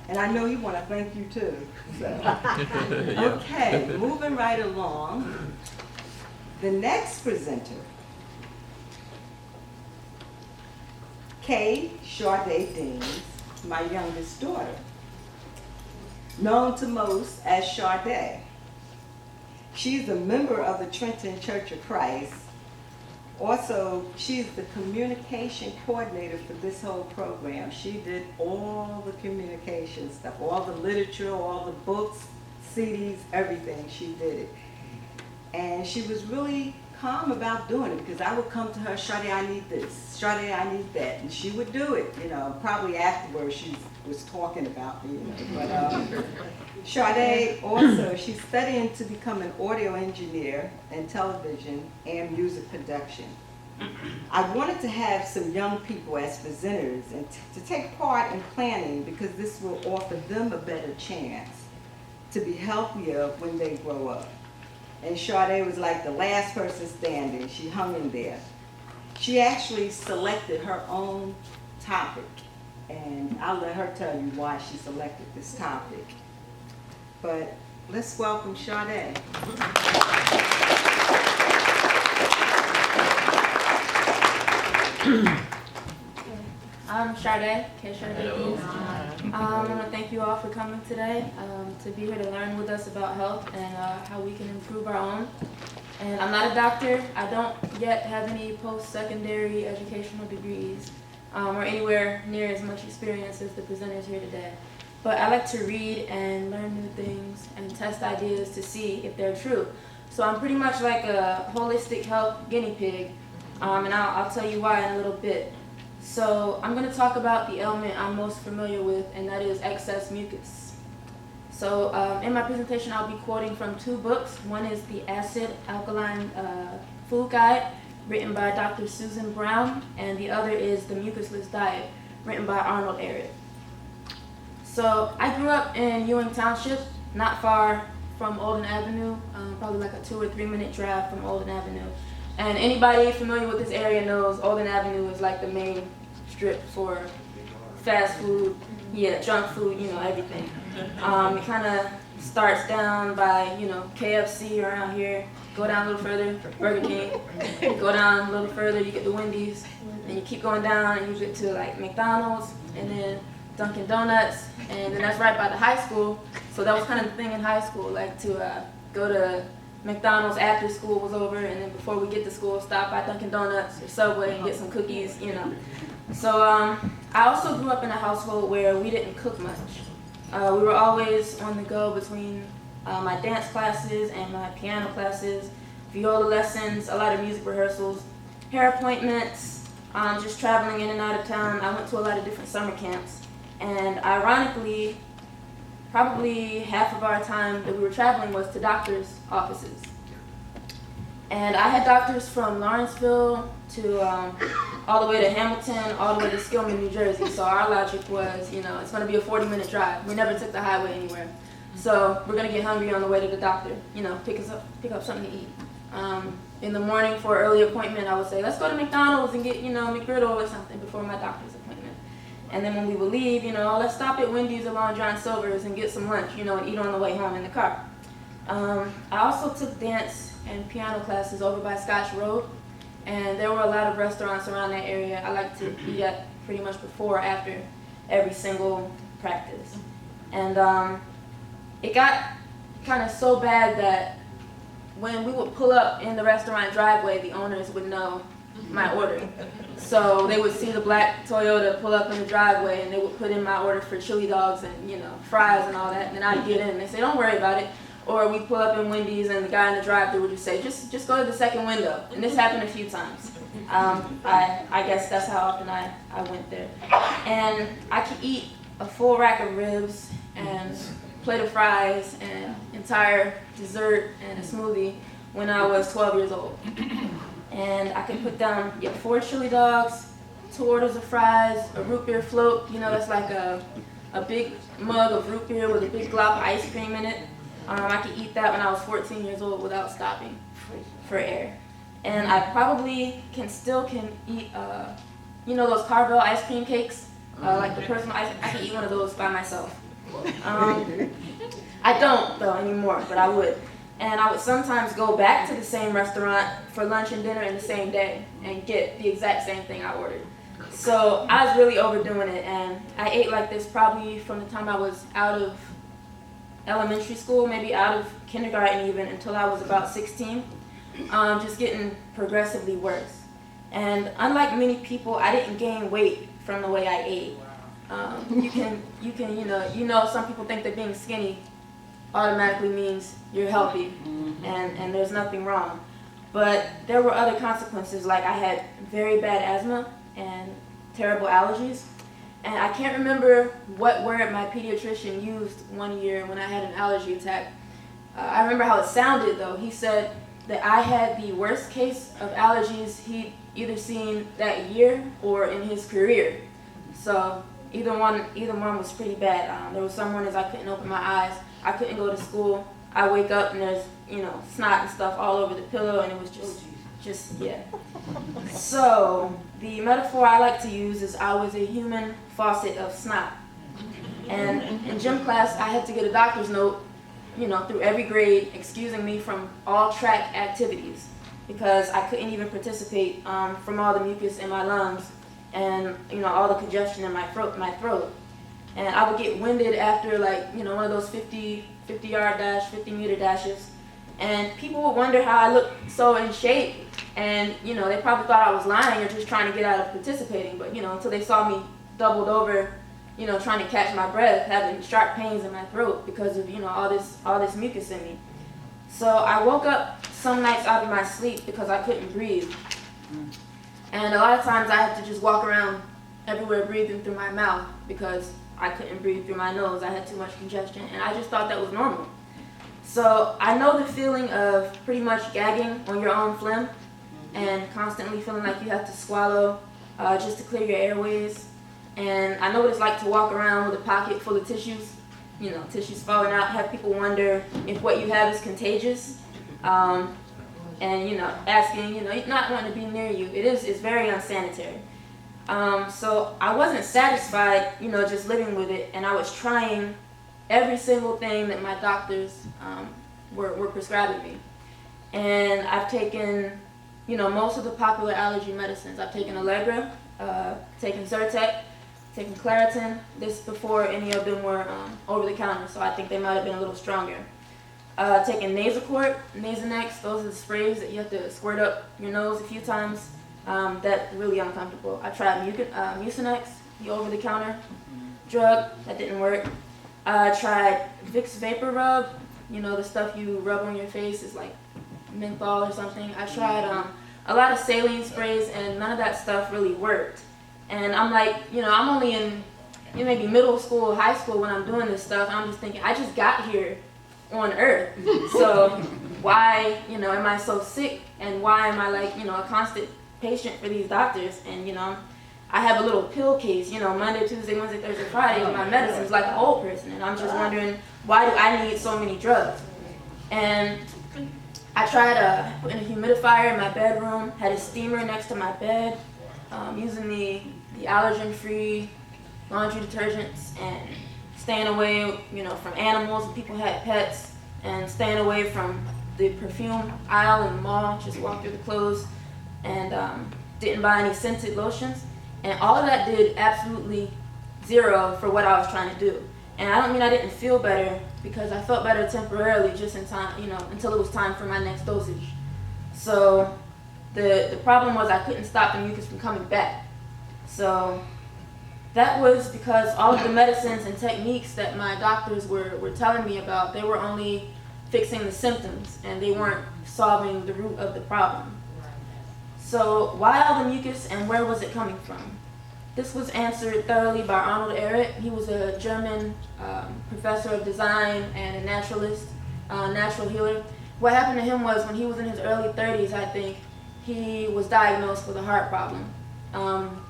And I know you want to thank you too. So. Okay, moving right along. The next presenter, Kay Sade Deans, my youngest daughter, known to most as Sade. She's a member of the Trenton Church of Christ. Also, she's the communication coordinator for this whole program. She did all the communication stuff, all the literature, all the books, CDs, everything. She did it. And she was really calm about doing it because I would come to her, Sade, I need this, Sade, I need that. And she would do it, you know. Probably afterwards she was talking about me, you know. But Sade also, she's studying to become an audio engineer in television and music production. I wanted to have some young people as presenters and to take part in planning because this will offer them a better chance to be healthier when they grow up. And Sade was like the last person standing. She hung in there. She actually selected her own topic, and I'll let her tell you why she selected this topic. But let's welcome Sade. I'm Sade, Kay Sade Deans. I want to thank you all for coming today to be here to learn with us about health and how we can improve our own. And I'm not a doctor. I don't yet have any post-secondary educational degrees or anywhere near as much experience as the presenters here today. But I like to read and learn new things and test ideas to see if they're true. So I'm pretty much like a holistic health guinea pig, and I'll tell you why in a little bit. So I'm going to talk about the ailment I'm most familiar with, and that is excess mucus. So in my presentation, I'll be quoting from two books. One is the Acid Alkaline Food Guide, written by Dr. Susan Brown, and the other is the Mucusless Diet, written by Arnold Ehret. So I grew up in Ewing Township, not far from Alden Avenue, probably like a 2 or 3 minute drive from Alden Avenue. And anybody familiar with this area knows Alden Avenue is like the main strip for fast food, junk food, everything. It kind of starts down by, KFC around here. Go down a little further, Burger King. Go down a little further, you get the Wendy's. And you keep going down and you get to like McDonald's and then Dunkin' Donuts. And then that's right by the high school. So that was kind of the thing in high school, like to go to McDonald's after school was over, and then before we get to school, stop by Dunkin' Donuts or Subway and get some cookies, So I also grew up in a household where we didn't cook much. We were always on the go between my dance classes and my piano classes, viola lessons, a lot of music rehearsals, hair appointments, just traveling in and out of town. I went to a lot of different summer camps, and ironically, probably half of our time that we were traveling was to doctors' offices. And I had doctors from Lawrenceville to all the way to Hamilton, all the way to Skillman, New Jersey. So our logic was, it's going to be a 40-minute drive. We never took the highway anywhere. So we're going to get hungry on the way to the doctor, pick up something to eat. In the morning for an early appointment, I would say, let's go to McDonald's and get, McGriddle or something before my doctor's appointment. And then when we would leave, let's stop at Wendy's or Long John Silver's and get some lunch, and eat on the way home in the car. I also took dance and piano classes over by Scotch Road, and there were a lot of restaurants around that area I like to eat at pretty much before or after every single practice. And it got kind of so bad that when we would pull up in the restaurant driveway, the owners would know my order. So they would see the black Toyota pull up in the driveway, and they would put in my order for chili dogs and fries and all that. And then I'd get in and they say, don't worry about it. Or we'd pull up in Wendy's and the guy in the drive-thru would just say, just go to the second window. And this happened a few times. I guess that's how often I went there. And I could eat a full rack of ribs and a plate of fries and entire dessert and a smoothie when I was 12 years old. And I could put down 4 chili dogs, 2 orders of fries, a root beer float, that's like a big mug of root beer with a big glob of ice cream in it. I could eat that when I was 14 years old without stopping for air. And I probably still can eat, those Carvel ice cream cakes, like the personal ice. I can eat one of those by myself. I don't though anymore, but I would. And I would sometimes go back to the same restaurant for lunch and dinner in the same day and get the exact same thing I ordered. So I was really overdoing it, and I ate like this probably from the time I was out of elementary school, maybe out of kindergarten even, until I was about 16, just getting progressively worse. And unlike many people, I didn't gain weight from the way I ate. You know, some people think that being skinny automatically means you're healthy, and there's nothing wrong. But there were other consequences, like I had very bad asthma and terrible allergies. And I can't remember what word my pediatrician used one year when I had an allergy attack. I remember how it sounded though. He said that I had the worst case of allergies he'd either seen that year or in his career. So either one was pretty bad. There was some mornings I couldn't open my eyes. I couldn't go to school. I wake up and there's, snot and stuff all over the pillow, and it was just yeah. So the metaphor I like to use is I was a human faucet of snot. And in gym class, I had to get a doctor's note, through every grade, excusing me from all track activities because I couldn't even participate from all the mucus in my lungs and all the congestion in my throat. And I would get winded after one of those 50-yard dash, 50-meter dashes. And people would wonder how I looked so in shape. And, they probably thought I was lying or just trying to get out of participating. But, until they saw me doubled over, trying to catch my breath, having sharp pains in my throat because of, all this mucus in me. So I woke up some nights out of my sleep because I couldn't breathe. And a lot of times I had to just walk around everywhere breathing through my mouth because I couldn't breathe through my nose. I had too much congestion, and I just thought that was normal. So I know the feeling of pretty much gagging on your own phlegm and constantly feeling like you have to swallow just to clear your airways. And I know what it's like to walk around with a pocket full of tissues, tissues falling out, have people wonder if what you have is contagious. And asking, not wanting to be near you. It's very unsanitary. So I wasn't satisfied, just living with it, and I was trying every single thing that my doctors were prescribing me. And I've taken, most of the popular allergy medicines. I've taken Allegra, taken Zyrtec, taken Claritin. This before any of them were over the counter, so I think they might have been a little stronger. Taking Nasacort, Nasonex, those are the sprays that you have to squirt up your nose a few times. That's really uncomfortable. I tried Mucinex, the over-the-counter drug, that didn't work. I tried Vicks Vapor Rub, the stuff you rub on your face is like menthol or something. I tried a lot of saline sprays, and none of that stuff really worked. And I'm like, I'm only in maybe middle school, high school when I'm doing this stuff. I'm just thinking, I just got here on Earth, so why, am I so sick, and why am I a constant patient for these doctors? And I have a little pill case, Monday, Tuesday, Wednesday, Thursday, Friday of my medicines like an old person, and I'm just wondering, why do I need so many drugs? And I tried putting a humidifier in my bedroom, had a steamer next to my bed, using the allergen-free laundry detergents, and staying away, from animals. People had pets, and staying away from the perfume aisle in the mall. Just walk through the clothes, and didn't buy any scented lotions. And all of that did absolutely zero for what I was trying to do. And I don't mean I didn't feel better, because I felt better temporarily, just in time, until it was time for my next dosage. So the problem was I couldn't stop the mucus from coming back. So that was because all of the medicines and techniques that my doctors were telling me about, they were only fixing the symptoms, and they weren't solving the root of the problem. So why all the mucus, and where was it coming from? This was answered thoroughly by Arnold Ehret. He was a German professor of design and a naturalist, natural healer. What happened to him was when he was in his early 30s, I think, he was diagnosed with a heart problem.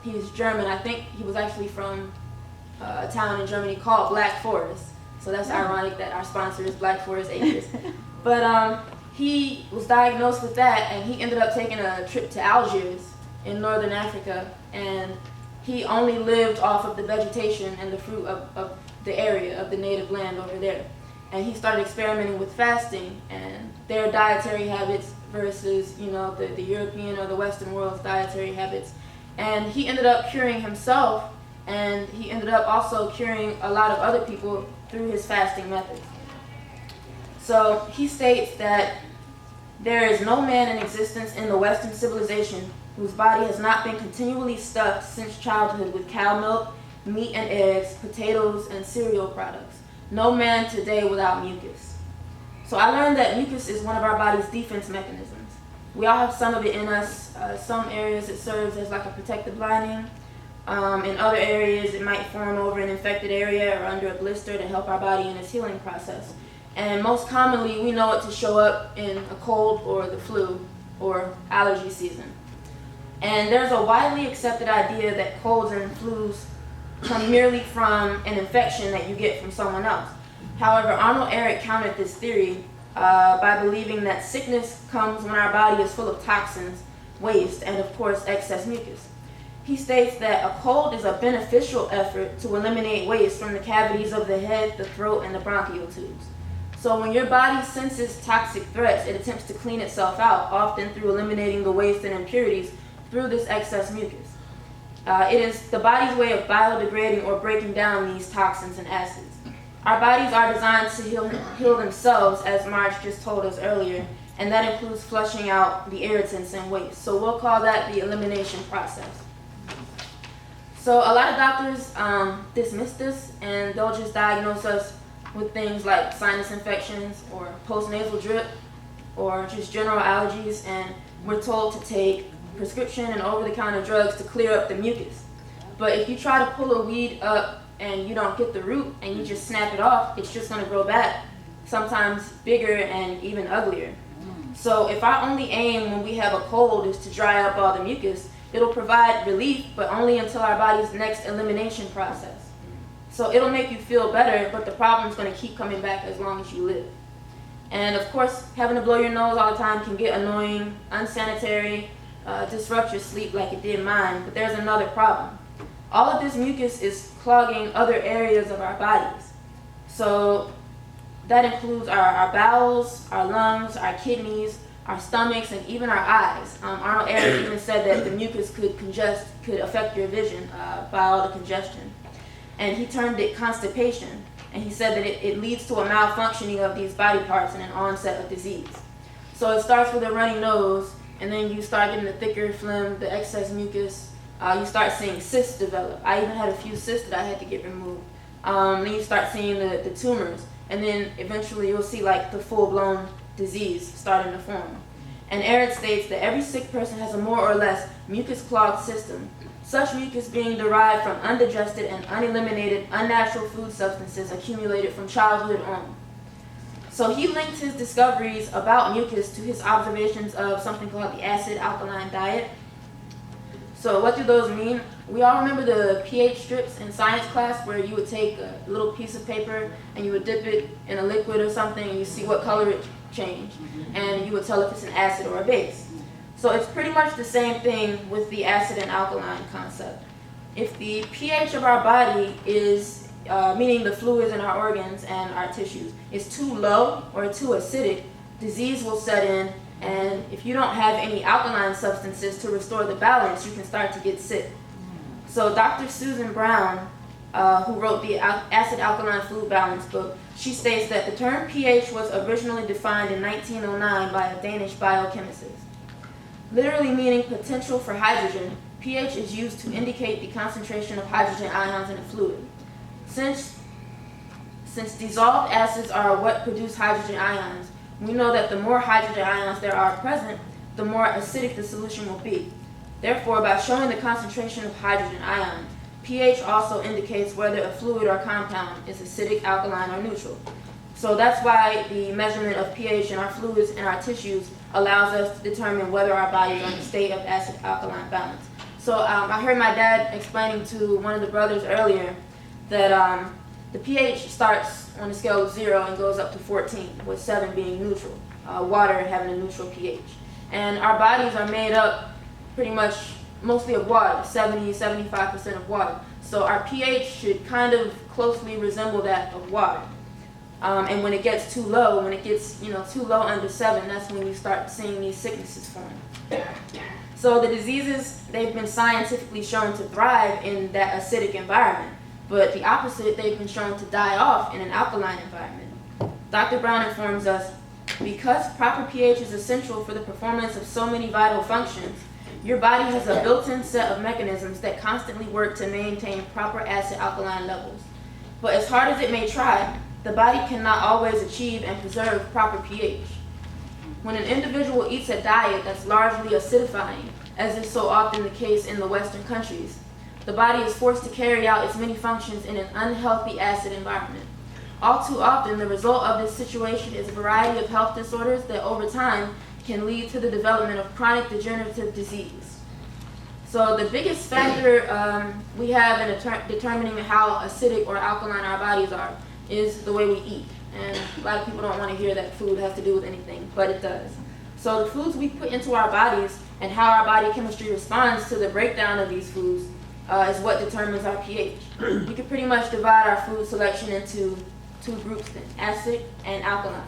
He's German. I think he was actually from a town in Germany called Black Forest. So that's ironic that our sponsor is Black Forest Acres. But he was diagnosed with that, and he ended up taking a trip to Algiers in northern Africa, and he only lived off of the vegetation and the fruit of the area of the native land over there. And he started experimenting with fasting and their dietary habits versus, the European or the Western world's dietary habits. And he ended up curing himself, and he ended up also curing a lot of other people through his fasting methods. So he states that there is no man in existence in the Western civilization whose body has not been continually stuffed since childhood with cow milk, meat and eggs, potatoes, and cereal products. No man today without mucus. So I learned that mucus is one of our body's defense mechanisms. We all have some of it in us. Some areas it serves as like a protective lining. In other areas it might form over an infected area or under a blister to help our body in its healing process. And most commonly we know it to show up in a cold or the flu or allergy season. And there's a widely accepted idea that colds and flus come merely from an infection that you get from someone else. However, Arnold Ehret countered this theory by believing that sickness comes when our body is full of toxins, waste, and of course excess mucus. He states that a cold is a beneficial effort to eliminate waste from the cavities of the head, the throat, and the bronchial tubes. So when your body senses toxic threats, it attempts to clean itself out, often through eliminating the waste and impurities through this excess mucus. It is the body's way of biodegrading or breaking down these toxins and acids. Our bodies are designed to heal themselves, as Marge just told us earlier, and that includes flushing out the irritants and waste. So we'll call that the elimination process. So a lot of doctors dismiss this, and they'll just diagnose us with things like sinus infections or postnasal drip or just general allergies, and we're told to take prescription and over-the-counter drugs to clear up the mucus. But if you try to pull a weed up and you don't get the root and you just snap it off, it's just going to grow back, sometimes bigger and even uglier. So if our only aim when we have a cold is to dry up all the mucus, it'll provide relief, but only until our body's next elimination process. So it'll make you feel better, but the problem's going to keep coming back as long as you live. And of course, having to blow your nose all the time can get annoying, unsanitary, disrupt your sleep like it did mine, but there's another problem. All of this mucus is clogging other areas of our bodies. So that includes our bowels, our lungs, our kidneys, our stomachs, and even our eyes. Arnold Ehret even said that the mucus could affect your vision by all the congestion. And he termed it constipation. And he said that it leads to a malfunctioning of these body parts and an onset of disease. So it starts with a runny nose, and then you start getting the thicker phlegm, the excess mucus. You start seeing cysts develop. I even had a few cysts that I had to get removed. Then you start seeing the tumors. And then eventually you'll see like the full-blown disease starting to form. And Ehret states that every sick person has a more or less mucus-clogged system, such mucus being derived from undigested and uneliminated unnatural food substances accumulated from childhood on. So he linked his discoveries about mucus to his observations of something called the acid-alkaline diet. So what do those mean? We all remember the pH strips in science class where you would take a little piece of paper and you would dip it in a liquid or something and you see what color it changed. And you would tell if it's an acid or a base. So it's pretty much the same thing with the acid and alkaline concept. If the pH of our body is, meaning the fluids in our organs and our tissues, is too low or too acidic, disease will set in. And if you don't have any alkaline substances to restore the balance, you can start to get sick. So Dr. Susan Brown, who wrote the Acid-Alkaline Fluid Balance book, she states that the term pH was originally defined in 1909 by a Danish biochemist. Literally meaning potential for hydrogen, pH is used to indicate the concentration of hydrogen ions in a fluid. Since dissolved acids are what produce hydrogen ions, we know that the more hydrogen ions there are present, the more acidic the solution will be. Therefore, by showing the concentration of hydrogen ions, pH also indicates whether a fluid or compound is acidic, alkaline, or neutral. So that's why the measurement of pH in our fluids and our tissues allows us to determine whether our bodies are in a state of acid-alkaline balance. So I heard my dad explaining to one of the brothers earlier that the pH starts on a scale of 0 and goes up to 14, with 7 being neutral, water having a neutral pH. And our bodies are made up pretty much mostly of water, 70-75% of water. So our pH should kind of closely resemble that of water. And when it gets too low, when it gets too low under 7, that's when you start seeing these sicknesses form. So the diseases, they've been scientifically shown to thrive in that acidic environment, but the opposite, they've been shown to die off in an alkaline environment. Dr. Brown informs us, because proper pH is essential for the performance of so many vital functions, your body has a built-in set of mechanisms that constantly work to maintain proper acid-alkaline levels. But as hard as it may try, the body cannot always achieve and preserve proper pH. When an individual eats a diet that's largely acidifying, as is so often the case in the Western countries, the body is forced to carry out its many functions in an unhealthy acid environment. All too often, the result of this situation is a variety of health disorders that over time can lead to the development of chronic degenerative disease. So the biggest factor we have in determining how acidic or alkaline our bodies are is the way we eat. And a lot of people don't want to hear that food has to do with anything, but it does. So the foods we put into our bodies and how our body chemistry responds to the breakdown of these foods is what determines our pH. We can pretty much divide our food selection into 2 groups then, acid and alkaline.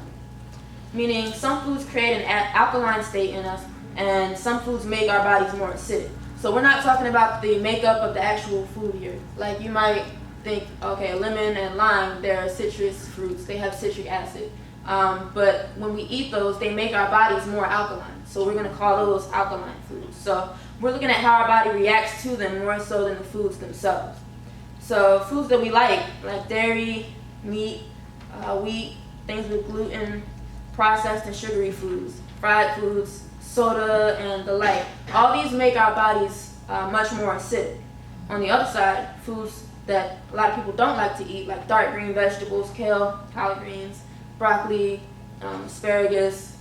Meaning some foods create an alkaline state in us and some foods make our bodies more acidic. So we're not talking about the makeup of the actual food here. Like you might think, okay, lemon and lime, they're citrus fruits, they have citric acid. But when we eat those, they make our bodies more alkaline. So we're going to call those alkaline foods. So we're looking at how our body reacts to them more so than the foods themselves. So foods that we like dairy, meat, wheat, things with gluten, processed and sugary foods, fried foods, soda, and the like. All these make our bodies much more acidic. On the other side, foods that a lot of people don't like to eat, like dark green vegetables, kale, collard greens, broccoli, asparagus,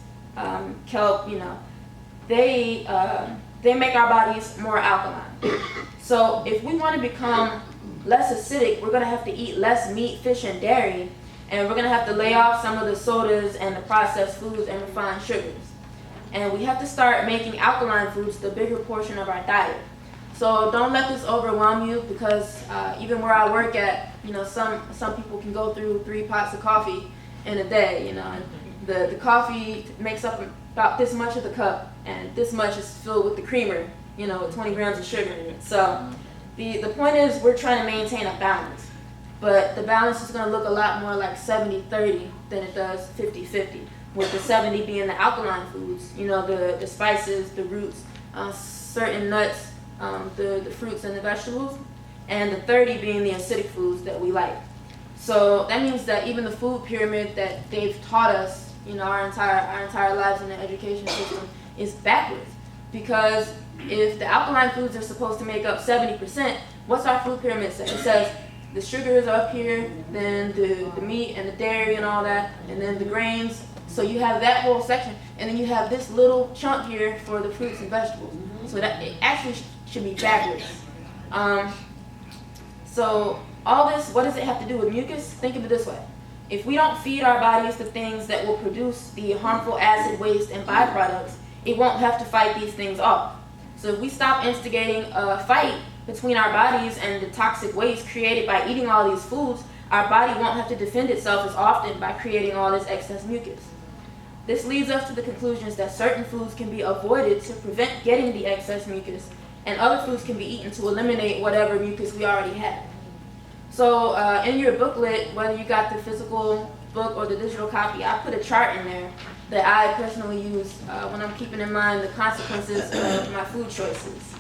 kelp, they make our bodies more alkaline. So if we want to become less acidic, we're going to have to eat less meat, fish, and dairy, and we're going to have to lay off some of the sodas and the processed foods and refined sugars. And we have to start making alkaline foods the bigger portion of our diet. So don't let this overwhelm you, because even where I work at, some people can go through 3 pots of coffee in a day, and the coffee makes up about this much of the cup, and this much is filled with the creamer, with 20 grams of sugar in it. So the point is we're trying to maintain a balance, but the balance is going to look a lot more like 70-30 than it does 50-50, with the 70 being the alkaline foods, the spices, the roots, certain nuts, the fruits and the vegetables, and the 30 being the acidic foods that we like. So that means that even the food pyramid that they've taught us, our entire lives in the education system is backwards. Because if the alkaline foods are supposed to make up 70%, what's our food pyramid say? It says the sugars are up here, then the meat and the dairy and all that, and then the grains. So you have that whole section, and then you have this little chunk here for the fruits and vegetables. So that it actually should be backwards. So all this, what does it have to do with mucus? Think of it this way. If we don't feed our bodies the things that will produce the harmful acid waste and byproducts, it won't have to fight these things off. So if we stop instigating a fight between our bodies and the toxic waste created by eating all these foods, our body won't have to defend itself as often by creating all this excess mucus. This leads us to the conclusions that certain foods can be avoided to prevent getting the excess mucus, and other foods can be eaten to eliminate whatever mucus we already have. So in your booklet, whether you got the physical book or the digital copy, I put a chart in there that I personally use when I'm keeping in mind the consequences of my food choices.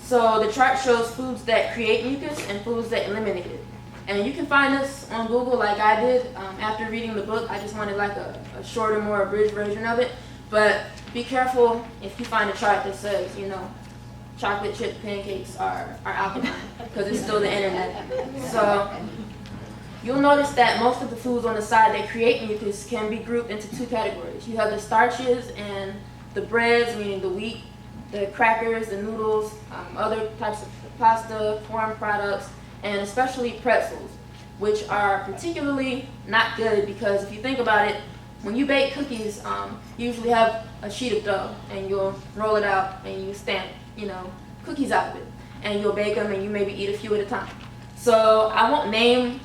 So the chart shows foods that create mucus and foods that eliminate it. And you can find this on Google like I did. After reading the book, I just wanted like a shorter, more abridged version of it. But be careful if you find a chart that says, chocolate chip pancakes are alkaline, because it's still the internet. So you'll notice that most of the foods on the side that create mucus can be grouped into 2 categories. You have the starches and the breads, meaning the wheat, the crackers, the noodles, other types of pasta, corn products, and especially pretzels, which are particularly not good, because if you think about it, when you bake cookies, you usually have a sheet of dough, and you'll roll it out and you stamp, cookies out of it, and you'll bake them and you maybe eat a few at a time. So I won't name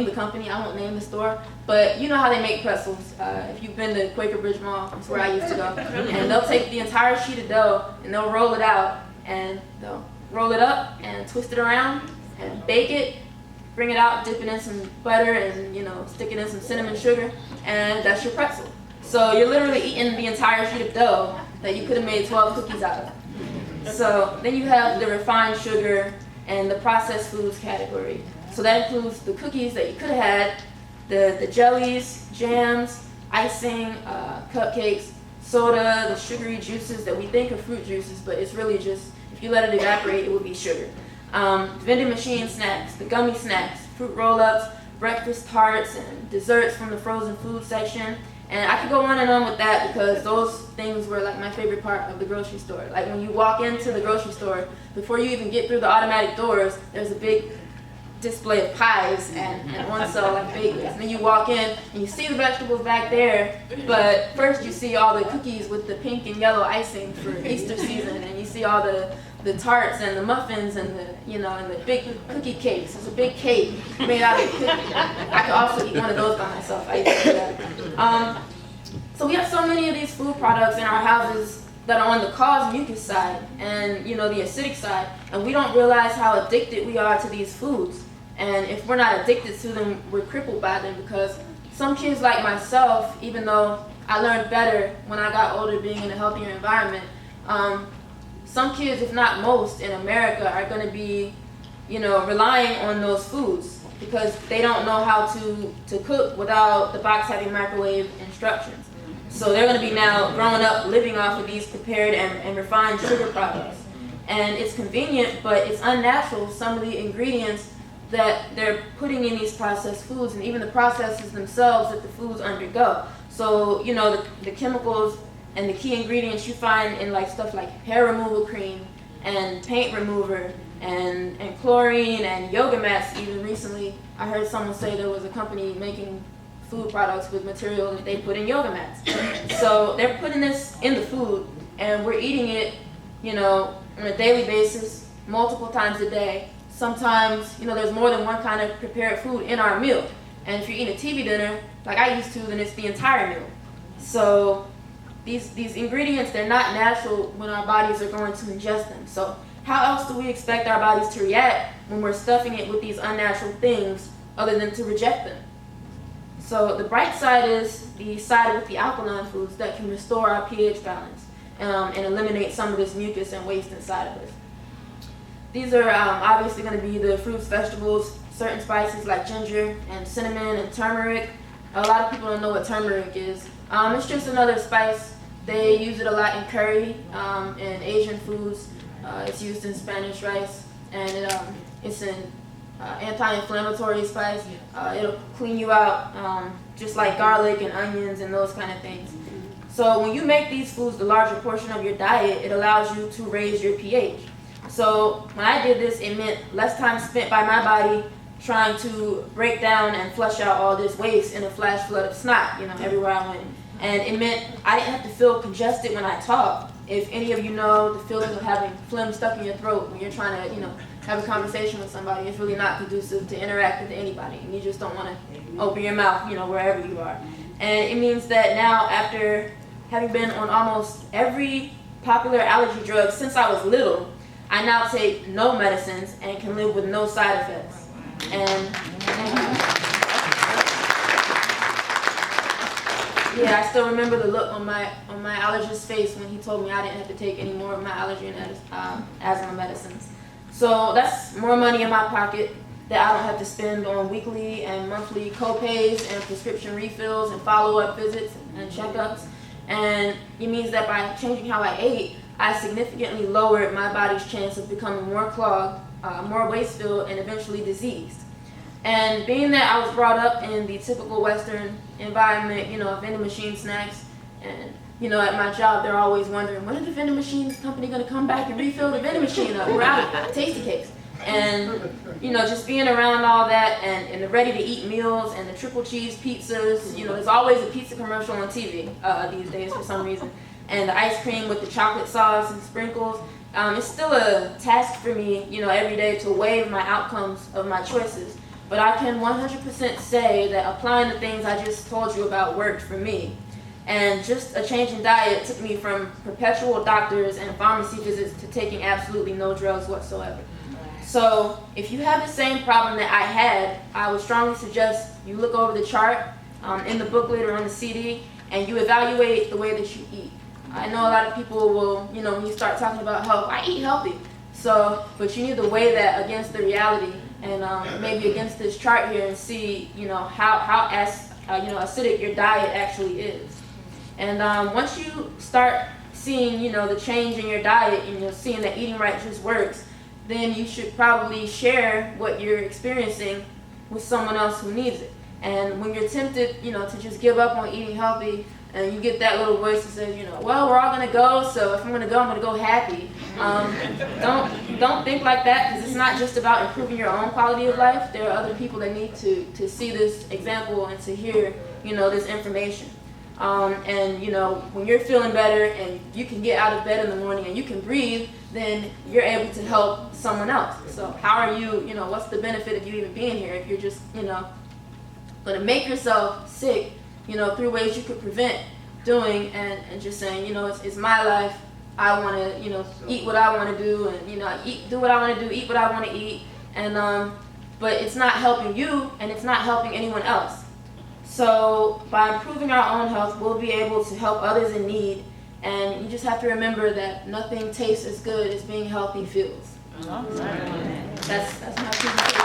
the company, I won't name the store, but you know how they make pretzels. If you've been to Quaker Bridge Mall, that's where I used to go. And they'll take the entire sheet of dough and they'll roll it out, and they'll roll it up and twist it around and bake it, bring it out, dip it in some butter, and stick it in some cinnamon sugar, and that's your pretzel. So you're literally eating the entire sheet of dough that you could have made 12 cookies out of. So then you have the refined sugar and the processed foods category. So that includes the cookies that you could have had, the jellies, jams, icing, cupcakes, soda, the sugary juices that we think are fruit juices, but it's really just, if you let it evaporate, it would be sugar. Vending machine snacks, the gummy snacks, fruit roll-ups, breakfast tarts, and desserts from the frozen food section. And I could go on and on with that because those things were like my favorite part of the grocery store. Like when you walk into the grocery store, before you even get through the automatic doors, there's a big display of pies and one sell like bagels. And then you walk in and you see the vegetables back there, but first you see all the cookies with the pink and yellow icing for Easter season, and you see all the tarts and the muffins and the big cookie cakes. It's a big cake made out of cookie. I could also eat one of those by myself. I used to do that. So we have so many of these food products in our houses that are on the cause mucus side and the acidic side, and we don't realize how addicted we are to these foods. And if we're not addicted to them, we're crippled by them, because some kids like myself, even though I learned better when I got older being in a healthier environment, some kids, if not most, in America are going to be, relying on those foods because they don't know how to cook without the box having microwave instructions. So they're going to be now growing up living off of these prepared and refined sugar products. And it's convenient, but it's unnatural, some of the ingredients that they're putting in these processed foods, and even the processes themselves that the foods undergo. So, the chemicals and the key ingredients you find in like stuff like hair removal cream and paint remover and chlorine and yoga mats. Even recently, I heard someone say there was a company making food products with material that they put in yoga mats. So they're putting this in the food, and we're eating it, on a daily basis, multiple times a day. Sometimes, there's more than one kind of prepared food in our meal. And if you're eating a TV dinner, like I used to, then it's the entire meal. So these ingredients, they're not natural when our bodies are going to ingest them. So how else do we expect our bodies to react when we're stuffing it with these unnatural things other than to reject them? So the bright side is the side with the alkaline foods that can restore our pH balance and eliminate some of this mucus and waste inside of us. These are obviously going to be the fruits, vegetables, certain spices like ginger and cinnamon and turmeric. A lot of people don't know what turmeric is. It's just another spice. They use it a lot in curry, in Asian foods. It's used in Spanish rice, and it's an anti-inflammatory spice. It'll clean you out, just like garlic and onions and those kind of things. So when you make these foods the larger portion of your diet, it allows you to raise your pH. So when I did this, it meant less time spent by my body trying to break down and flush out all this waste in a flash flood of snot, everywhere I went. And it meant I didn't have to feel congested when I talk. If any of you know the feeling of having phlegm stuck in your throat when you're trying to, have a conversation with somebody, it's really not conducive to interact with anybody, and you just don't want to open your mouth, wherever you are. And it means that now, after having been on almost every popular allergy drug since I was little, I now take no medicines and can live with no side effects. And I still remember the look on my allergist's face when he told me I didn't have to take any more of my allergy and asthma medicines. So that's more money in my pocket that I don't have to spend on weekly and monthly co-pays and prescription refills and follow-up visits and checkups. And it means that by changing how I ate, I significantly lowered my body's chance of becoming more clogged, more waste-filled, and eventually diseased. And being that I was brought up in the typical Western environment, vending machine snacks, and at my job they're always wondering, when is the vending machine company going to come back and refill the vending machine up? We're out of tasty cakes. And just being around all that and the ready-to-eat meals and the triple cheese pizzas, there's always a pizza commercial on TV these days for some reason. And the ice cream with the chocolate sauce and sprinkles. It's still a task for me, every day to weigh my outcomes of my choices. But I can 100% say that applying the things I just told you about worked for me. And just a change in diet took me from perpetual doctors and pharmacy visits to taking absolutely no drugs whatsoever. So if you have the same problem that I had, I would strongly suggest you look over the chart in the booklet or on the CD, and you evaluate the way that you eat. I know a lot of people will, when you start talking about health, I eat healthy. But you need to weigh that against the reality and maybe against this chart here and see, how acidic your diet actually is. And once you start seeing, the change in your diet and seeing that eating right just works, then you should probably share what you're experiencing with someone else who needs it. And when you're tempted, to just give up on eating healthy, and you get that little voice that says, well, we're all gonna go, so if I'm gonna go happy. Don't think like that, because it's not just about improving your own quality of life. There are other people that need to see this example and to hear, this information. And when you're feeling better and you can get out of bed in the morning and you can breathe, then you're able to help someone else. So how are you, what's the benefit of you even being here if you're just, going to make yourself sick, through ways you could prevent doing and just saying, it's my life. I want to, eat what I want to do and, do what I want to do, eat what I want to eat. And, but it's not helping you and it's not helping anyone else. So by improving our own health, we'll be able to help others in need. And you just have to remember that nothing tastes as good as being healthy feels. That's my presentation.